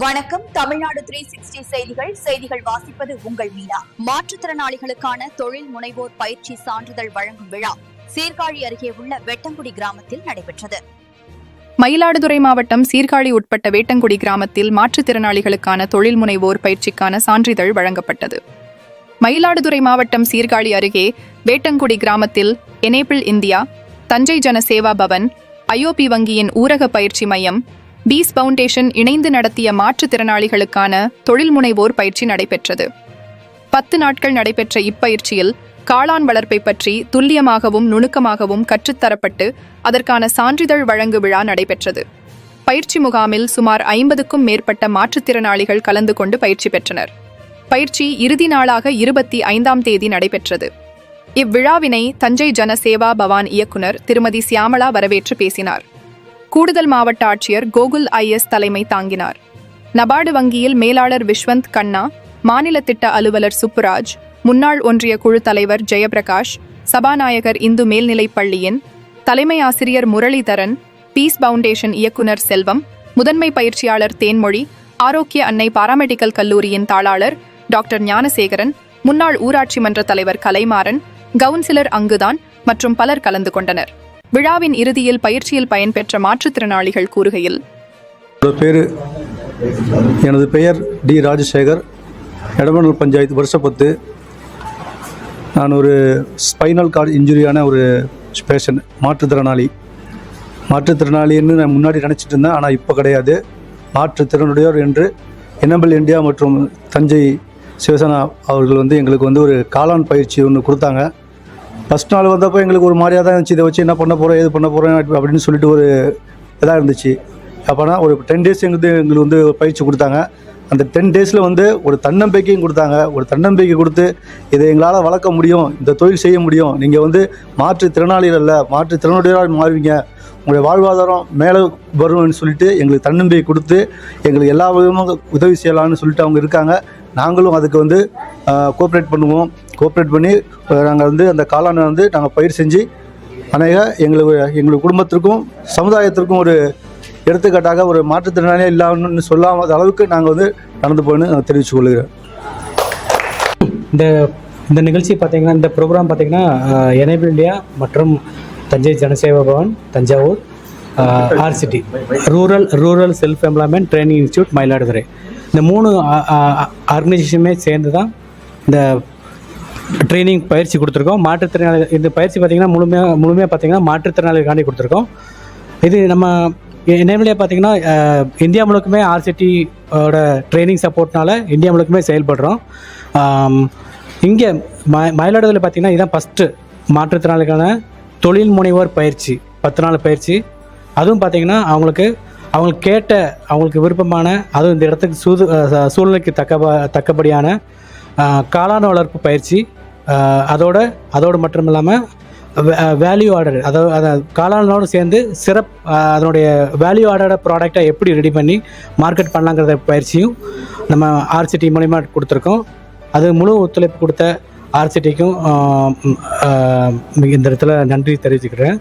வணக்கம். தமிழ்நாடு 360 செய்திகள் வாசிப்பது உங்கள் மீனா. மாற்றுத்திறனாளிகளுக்கான தொழில் முனைவோர் பயிற்சி சான்றிதழ் வழங்கும் விழா சீர்காழி அருகே உள்ள வெட்டங்குடி கிராமத்தில் நடைபெற்றது. மயிலாடுதுறை மாவட்டம் சீர்காழி உட்பட்ட வேட்டங்குடி கிராமத்தில் மாற்றுத்திறனாளிகளுக்கான தொழில் முனைவோர் பயிற்சிக்கான சான்றிதழ் வழங்கப்பட்டது. மயிலாடுதுறை மாவட்டம் சீர்காழி அருகே வேட்டங்குடி கிராமத்தில் எனேபிள் இந்தியா, தஞ்சை ஜன சேவா பவன், ஐஓபி வங்கியின் ஊரக பயிற்சி மையம், பீஸ் பவுண்டேஷன் இணைந்து நடத்திய மாற்றுத்திறனாளிகளுக்கான தொழில் முனைவோர் பயிற்சி நடைபெற்றது. 10 நாட்கள் நடைபெற்ற இப்பயிற்சியில் காளான் வளர்ப்பை பற்றி துல்லியமாகவும் நுணுக்கமாகவும் கற்றுத்தரப்பட்டு அதற்கான சான்றிதழ் வழங்கு விழா நடைபெற்றது. பயிற்சி முகாமில் சுமார் 50க்கும் மேற்பட்ட மாற்றுத்திறனாளிகள் கலந்து கொண்டு பயிற்சி பெற்றனர். பயிற்சி இறுதி நாளாக 25ஆம் தேதி நடைபெற்றது. இவ்விழாவினை தஞ்சை ஜன சேவா பவான் இயக்குனர் திருமதி சியாமளா வரவேற்று பேசினார். கூடுதல் மாவட்ட ஆட்சியர் கோகுல் IS தலைமை தாங்கினார். நபார்டு வங்கியில் மேலாளர் விஸ்வந்த் கண்ணா, மாநில திட்ட அலுவலர் சுப்புராஜ், முன்னாள் ஒன்றிய குழு தலைவர் ஜெயபிரகாஷ், சபாநாயகர் இந்து மேல்நிலைப் பள்ளியின் தலைமை ஆசிரியர் முரளிதரன், பீஸ் பவுண்டேஷன் இயக்குனர் செல்வம், முதன்மை பயிற்சியாளர் தேன்மொழி, ஆரோக்கிய அன்னை பாராமெடிக்கல் கல்லூரியின் தாளாளர் டாக்டர் ஞானசேகரன், முன்னாள் ஊராட்சி மன்ற தலைவர் கலைமாறன், கவுன்சிலர் அங்குதான் மற்றும் பலர் கலந்து கொண்டனர். விழாவின் இறுதியில் பயிற்சியில் பயன்பெற்ற மாற்றுத்திறனாளிகள் கூறுகையில், எனது பெயர் டி ராஜசேகர், எடமண்டல் பஞ்சாயத்து வருஷப்பத்து. நான் ஒரு ஸ்பைனல் கார்டு இன்ஜுரியான ஒரு பேஷண்ட், மாற்றுத்திறனாளின்னு நான் முன்னாடி நினச்சிட்டு இருந்தேன். ஆனால் இப்போ கிடையாது. மாற்றுத்திறனுடையோர் என்று எனேபிள் இந்தியா மற்றும் தஞ்சை சிவசேனா அவர்கள் எங்களுக்கு ஒரு காளான் பயிற்சி ஒன்று கொடுத்தாங்க. ஃபஸ்ட் நாள் வந்தப்போ எங்களுக்கு ஒரு மாதிரியாக தான் இருந்துச்சு. இதை வச்சு என்ன பண்ண போகிறோம், ஏது பண்ண போகிறோம் அப்படின்னு சொல்லிட்டு ஒரு இதாக இருந்துச்சு. அப்போனா ஒரு 10 டேஸ் எங்களுக்கு பயிற்சி கொடுத்தாங்க. அந்த 10 டேஸில் ஒரு தன்னம்பிக்கையும் கொடுத்தாங்க. ஒரு தன்னம்பிக்கை கொடுத்து இதை எங்களால் வளர்க்க முடியும், இந்த தொழில் செய்ய முடியும், நீங்கள் மாற்றுத்திறனாளிகள் அல்ல, மாற்றுத்திறனுடையவராக மாறுவீங்க, உங்களுடைய வாழ்வாதாரம் மேலே வரும்னு சொல்லிட்டு எங்களுக்கு தன்னம்பிக்கை கொடுத்து எங்களுக்கு எல்லா விதமாக உதவி செய்யலாம்னு சொல்லிட்டு அவங்க இருக்காங்க. நாங்களும் அதுக்கு கோஆப்ரேட் பண்ணி நாங்கள் அந்த காளானை நாங்கள் பயிர் செஞ்சு எங்கள் குடும்பத்திற்கும் சமுதாயத்திற்கும் ஒரு எடுத்துக்காட்டாக ஒரு மாற்றுத்திறனாளியாக இல்லாமல் சொல்லாத அளவுக்கு நாங்கள் நடந்து போயின்னு நான் தெரிவித்துக் கொள்கிறேன். இந்த நிகழ்ச்சி பார்த்திங்கன்னா, இந்த ப்ரோக்ராம் பார்த்திங்கன்னா எனேபிள் இந்தியா மற்றும் Thanjai Janaseva Bhavan Thanjavur, RCT rural self employment training institute Mayiladuthurai, இந்த 3 ஆர்கனைசேஷனுமே சேர்ந்து தான் இந்த ட்ரைனிங் பயிற்சி கொடுத்துருக்கோம். மாற்றுத்திறனாளிகள் இந்த பயிற்சி பார்த்திங்கன்னா முழுமையாக பார்த்திங்கன்னா மாற்றுத்திறனாளிகளுக்காண்டி கொடுத்துருக்கோம். இது நம்ம எனேபிளியாக பார்த்திங்கன்னா இந்தியா முழுக்குமே RCTயோட ட்ரைனிங் சப்போர்ட்னால இந்தியா முழுக்குமே செயல்படுறோம். இங்கே மயிலாடுதுறையில் பார்த்திங்கன்னா இதுதான் ஃபஸ்ட்டு மாற்றுத்திறனாளிகளுக்கான தொழில் முனைவோர் பயிற்சி, 10 நாள் பயிற்சி. அதுவும் பார்த்திங்கன்னா அவங்களுக்கு கேட்ட, அவங்களுக்கு விருப்பமான, அதுவும் இந்த இடத்துக்கு சூழ்நிலைக்கு தக்கபடியான காளான் வளர்ப்பு பயிற்சி. அதோடு மட்டும் இல்லாமல் வேல்யூ ஆர்டர், அதாவது காளானோடு சேர்ந்து அதனுடைய வேல்யூ ஆர்டர் ப்ராடக்டை எப்படி ரெடி பண்ணி மார்க்கெட் பண்ணலாங்கிறத பயிற்சியும் நம்ம RCT மூலிமா கொடுத்துருக்கோம். அது முழு ஒத்துழைப்பு கொடுத்த RCTக்கும் இந்த இடத்துல நன்றி தெரிவிச்சுக்கிறேன்.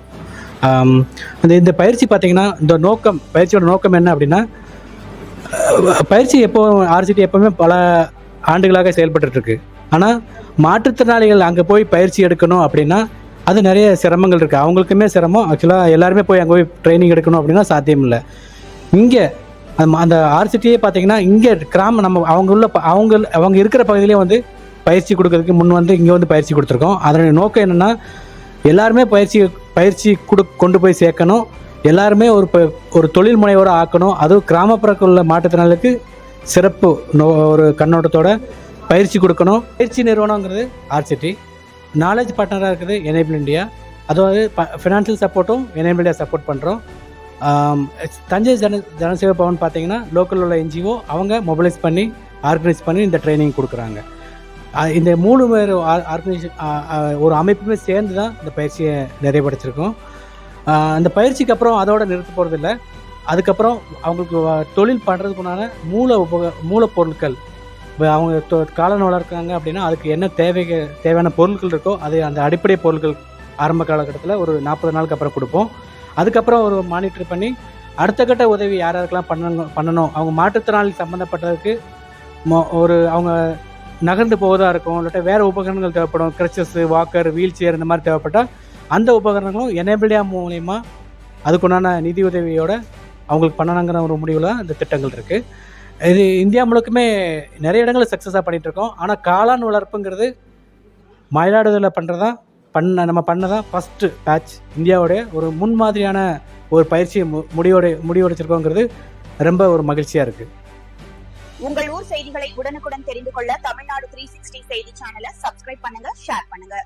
இந்த பயிற்சி பார்த்திங்கன்னா பயிற்சியோட நோக்கம் என்ன அப்படின்னா, பயிற்சி RCT எப்போவுமே பல ஆண்டுகளாக செயல்பட்டுருக்கு. ஆனால் மாற்றுத்திறனாளிகள் அங்கே போய் பயிற்சி எடுக்கணும் அப்படின்னா அது நிறைய சிரமங்கள் இருக்குது. அவங்களுக்குமே சிரமம். ஆக்சுவலாக எல்லாருமே போய் அங்கே போய் ட்ரைனிங் எடுக்கணும் அப்படின்னா சாத்தியம் இல்லை. இங்கே அந்த RCTயே பார்த்திங்கன்னா இங்கே நம்ம அவங்க இருக்கிற பகுதியிலே பயிற்சி கொடுக்கறதுக்கு இங்கே பயிற்சி கொடுத்துருக்கோம். அதனுடைய நோக்கம் என்னென்னா, எல்லாருமே பயிற்சி கொண்டு போய் சேர்க்கணும், எல்லாருமே ஒரு தொழில் முனைவோரை ஆக்கணும். அதுவும் கிராமப்புறத்தில் உள்ள மாற்றுத்திறனாளிகளுக்கு சிறப்பு ஒரு கண்ணோட்டத்தோட பயிற்சி கொடுக்கணும். பயிற்சி நிறுவனங்கிறது RCT, நாலேஜ் பார்ட்னராக இருக்குது எனேபிள் இந்தியா. அதாவது ஃபினான்ஷியல் சப்போர்ட்டும் எனேபிள் இந்தியா சப்போர்ட் பண்ணுறோம். தஞ்சை ஜனசேவா பவன் பார்த்திங்கன்னா லோக்கலில் உள்ள NGO அவங்க மொபைலைஸ் பண்ணி ஆர்கனைஸ் பண்ணி இந்த ட்ரைனிங் கொடுக்குறாங்க. இந்த 3 பேர் ஆர்கனைசேஷன் ஒரு அமைப்புமே சேர்ந்து தான் இந்த பயிற்சியை நிறைவேற்றிருக்கோம். அந்த பயிற்சிக்கு அப்புறம் அதோடு நிறுத்த போகிறதில்ல. அதுக்கப்புறம் அவங்களுக்கு தொழில் பண்ணுறதுக்குண்டான மூலப்பொருட்கள், அவங்க காளான் வளர்க்குறாங்க அப்படின்னா அதுக்கு என்ன தேவையான பொருட்கள் இருக்கோ அந்த அடிப்படை பொருட்கள் ஆரம்ப காலகட்டத்தில் ஒரு 40 நாளுக்கு அப்புறம் கொடுப்போம். அதுக்கப்புறம் ஒரு மானிட்டர் பண்ணி அடுத்த கட்ட உதவி யாருக்கெல்லாம் பண்ணணும் அவங்க மாற்றுத்திறனாளி சம்மந்தப்பட்டதுக்கு அவங்க நகர்ந்து போவதாக இருக்கும், இல்லாட்ட வேறு உபகரணங்கள் தேவைப்படும், கிரச்சஸ், வாக்கர், வீல் சேர் இந்த மாதிரி தேவைப்பட்டால் அந்த உபகரணங்களும் எனேபிளியா மூலயமா அதுக்குண்டான நிதி உதவியோடு அவங்களுக்கு பண்ணணுங்கிற ஒரு முடிவில் இந்த திட்டங்கள் இருக்குது. இது இந்தியா முழுக்குமே நிறைய இடங்களில் சக்ஸஸாக பண்ணிகிட்ருக்கோம். ஆனால் காளான் வளர்ப்புங்கிறது மயிலாடுதுறையில் பண்ணுறதா நம்ம பண்ணதான் ஃபஸ்ட்டு பேட்ச் இந்தியாவுடைய ஒரு முன்மாதிரியான ஒரு பயிற்சியை முடிவடைச்சிருக்கோங்கிறது ரொம்ப ஒரு மகிழ்ச்சியாக இருக்குது. உங்கள் ஊர் செய்திகளை உடனுக்குடன் தெரிந்து கொள்ள தமிழ்நாடு 360 செய்தி சேனலை சப்ஸ்கிரைப் பண்ணுங்க, ஷேர் பண்ணுங்க.